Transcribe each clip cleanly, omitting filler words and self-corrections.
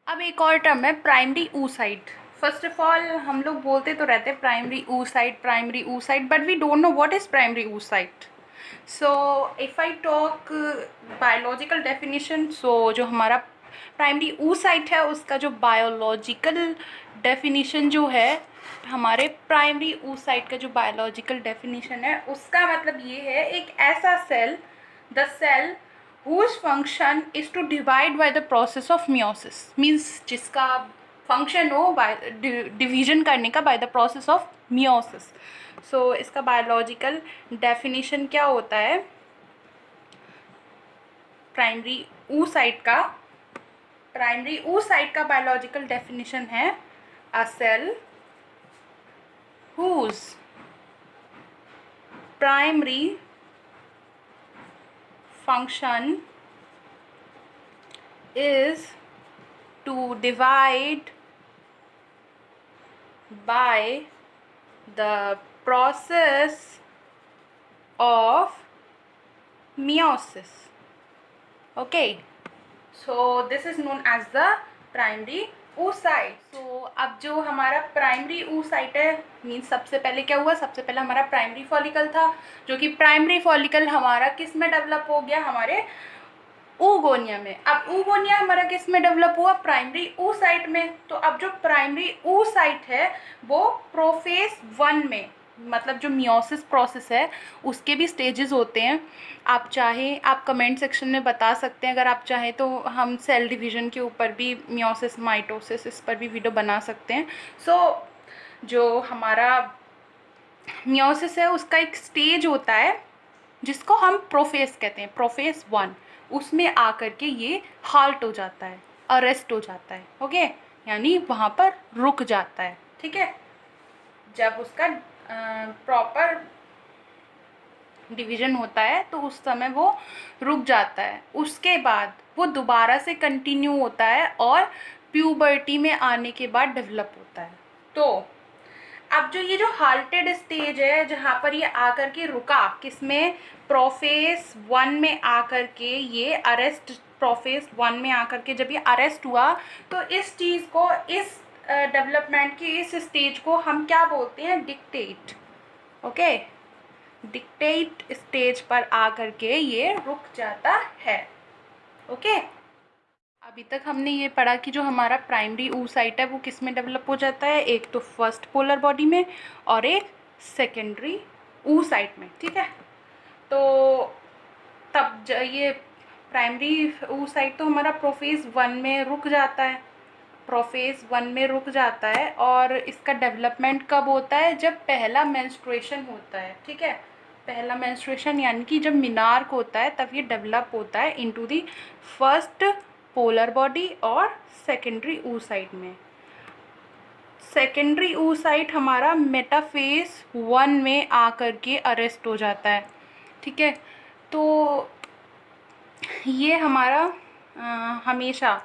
अब एक और टर्म है primary oocyte। First of all हम लोग बोलते तो रहते हैं primary oocyte, but we don't know what is primary oocyte। So if I talk biological definition, so जो हमारा प्राइमरी oocyte है उसका जो बायोलॉजिकल डेफिनेशन जो है, हमारे प्राइमरी oocyte का जो बायोलॉजिकल डेफिनेशन है उसका मतलब ये है, एक ऐसा cell, the cell whose function is to divide by the process of meiosis, means जिसका फंक्शन हो डिवीजन करने का by the process of meiosis. So इसका बायोलॉजिकल डेफिनेशन क्या होता है? प्राइमरी oocyte का बायोलॉजिकल डेफिनेशन है a cell whose primary function is to divide by the process of meiosis. Okay, so this is known as the primary oocyte. So अब जो हमारा primary oocyte है, means सबसे पहले क्या हुआ, सबसे पहले हमारा प्राइमरी फॉलिकल था, जो कि प्राइमरी फॉलिकल हमारा किस में डेवलप हो गया, हमारे oogonia में। अब oogonia हमारा किस में डेवलप हुआ, प्राइमरी oocyte में। तो अब जो प्राइमरी oocyte है वो प्रोफेज 1 में, मतलब जो मियोसिस प्रोसेस है उसके भी स्टेजेस होते हैं। आप चाहे आप कमेंट सेक्शन में बता सकते हैं, अगर आप चाहें तो हम सेल डिवीजन के ऊपर भी, मियोसिस माइटोसिस, इस पर भी वीडियो बना सकते हैं। सो जो हमारा मियोसिस है उसका एक स्टेज होता है जिसको हम प्रोफेज कहते हैं, प्रोफेज 1। उसमें आकर के ये हाल्ट हो जाता है, अरेस्ट हो जाता है। ओके, यानी वहाँ पर रुक जाता है। ठीक है, जब उसका प्रॉपर डिवीजन होता है तो उस समय वो रुक जाता है। उसके बाद वो दोबारा से कंटिन्यू होता है और प्यूबर्टी में आने के बाद डेवलप होता है। तो अब जो ये जो हाल्टेड स्टेज है, जहाँ पर ये आकर के रुका, किसमें, प्रोफेज 1 में आकर के ये अरेस्ट, प्रोफेज 1 में आकर के जब ये अरेस्ट हुआ, तो इस चीज़ को, इस डेवलपमेंट की इस स्टेज को हम क्या बोलते हैं, डिक्टेट। ओके, डिक्टेट स्टेज पर आकर के ये रुक जाता है। ओके, अभी तक हमने ये पढ़ा कि जो हमारा प्राइमरी oocyte है वो किस में डेवलप हो जाता है, एक तो फर्स्ट पोलर बॉडी में और एक सेकेंडरी oocyte में। ठीक है, तो तब ये प्राइमरी oocyte तो हमारा प्रोफेज 1 में रुक जाता है, प्रोफेज 1 में रुक जाता है। और इसका डेवलपमेंट कब होता है, जब पहला मेंस्ट्रुएशन होता है। ठीक है, पहला मेंस्ट्रुएशन यानी कि जब मिनार्क होता है तब ये डेवलप होता है into the first polar body और सेकेंडरी oocyte में। सेकेंडरी oocyte हमारा मेटाफेज 1 में आकर के अरेस्ट हो जाता है। ठीक है, तो ये हमारा हमेशा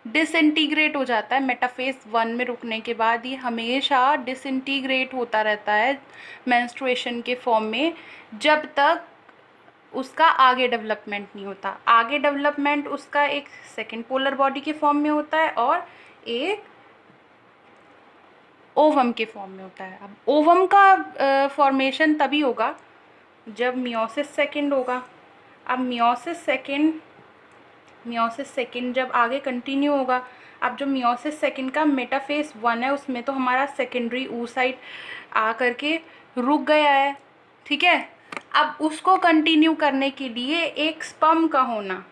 डिसइंटीग्रेट हो जाता है। मेटाफेज 1 में रुकने के बाद ये हमेशा डिसइंटीग्रेट होता रहता है मेंस्ट्रुएशन के फॉर्म में, जब तक उसका आगे डेवलपमेंट नहीं होता। आगे डेवलपमेंट उसका एक सेकेंड पोलर बॉडी के फॉर्म में होता है और एक ओवम के फॉर्म में होता है। अब ओवम का फॉर्मेशन तभी होगा जब मियोसिस सेकेंड होगा। अब मियोसिस सेकेंड जब आगे कंटिन्यू होगा, अब जो मियोसिस सेकेंड का मेटाफेज 1 है उसमें तो हमारा सेकेंडरी oocyte आ करके रुक गया है। ठीक है, अब उसको कंटिन्यू करने के लिए एक स्पर्म का होना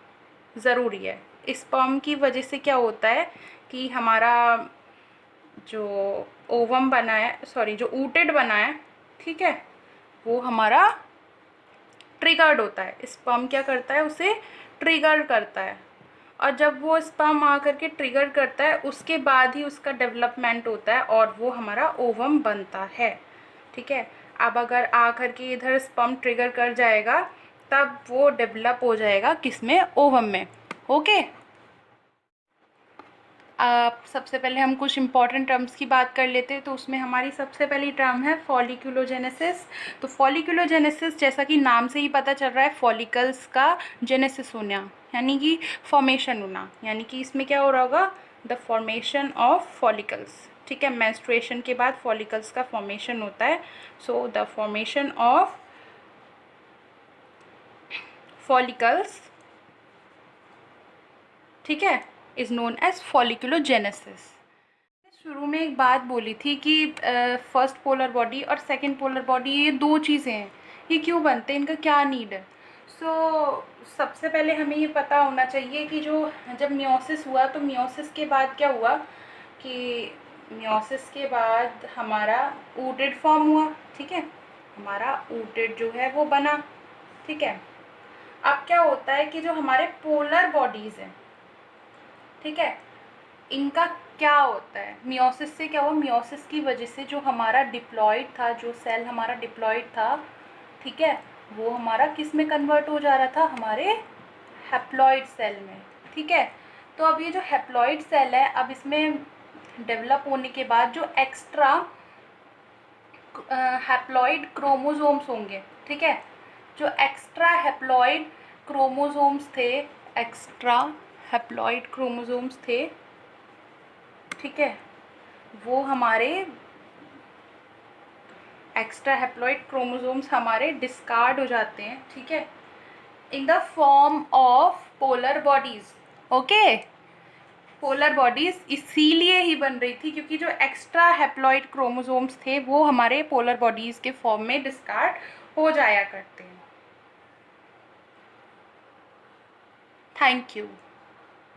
ज़रूरी है। स्पर्म की वजह से क्या होता है कि हमारा जो ओवम बना है, सॉरी जो ऊटेड बना है, ठीक है, वो हमारा ट्रिगर्ड होता है। स्पर्म क्या करता है, उसे ट्रिगर करता है, और जब वो स्पर्म आकर के ट्रिगर करता है उसके बाद ही उसका डेवलपमेंट होता है और वो हमारा ओवम बनता है। ठीक है, अब अगर आकर के इधर स्पर्म ट्रिगर कर जाएगा तब वो डेवलप हो जाएगा किसमें, ओवम में। ओके, सबसे पहले हम कुछ इंपॉर्टेंट टर्म्स की बात कर लेते हैं। तो उसमें हमारी सबसे पहली टर्म है फॉलिक्यूलोजेनेसिस। तो फॉलिक्यूलोजेनेसिस, जैसा कि नाम से ही पता चल रहा है, फॉलिकल्स का जेनेसिस होना यानी कि फॉर्मेशन होना, यानी कि इसमें क्या हो रहा होगा, द फॉर्मेशन ऑफ फॉलिकल्स, ठीक है। मेंस्ट्रुएशन के बाद फॉलिकल्स का फॉर्मेशन होता है। So the formation of follicles, ठीक है, इज नोन एज फॉलिकुलोजेनेसिस। शुरू में एक बात बोली थी कि फर्स्ट पोलर बॉडी और सेकंड पोलर बॉडी ये दो चीज़ें हैं, ये क्यों बनते हैं, इनका क्या नीड है। सबसे पहले हमें ये पता होना चाहिए कि जब मियोसिस हुआ तो मियोसिस के बाद क्या हुआ कि मियोसिस के बाद हमारा ऊटेड फॉर्म हुआ, ठीक है, हमारा ऊटेड जो है वो बना, ठीक है। अब क्या होता है कि जो हमारे पोलर बॉडीज़ हैं, ठीक है, इनका क्या होता है, मियोसिस से क्या हुआ, मियोसिस की वजह से जो हमारा डिप्लॉइड था, जो सेल हमारा डिप्लॉइड था, ठीक है, वो हमारा किस में कन्वर्ट हो जा रहा था, हमारे हैप्लॉइड सेल में, ठीक है। तो अब ये जो हैप्लॉइड सेल है, अब इसमें डेवलप होने के बाद जो एक्स्ट्रा हैप्लॉइड क्रोमोसोम्स होंगे, ठीक है, जो एक्स्ट्रा हैप्लॉइड क्रोमोसोम्स थे, एक्स्ट्रा हैप्लॉइड क्रोमोसोम्स थे, ठीक है, वो हमारे एक्स्ट्रा हैप्लॉइड क्रोमोसोम्स हमारे डिस्कार्ड हो जाते हैं, ठीक है, in the form of polar bodies. Okay, polar bodies इसीलिए ही बन रही थी क्योंकि जो एक्स्ट्रा हैप्लॉइड क्रोमोसोम्स थे वो हमारे पोलर बॉडीज के फॉर्म में डिस्कार्ड हो जाया करते हैं। Thank you.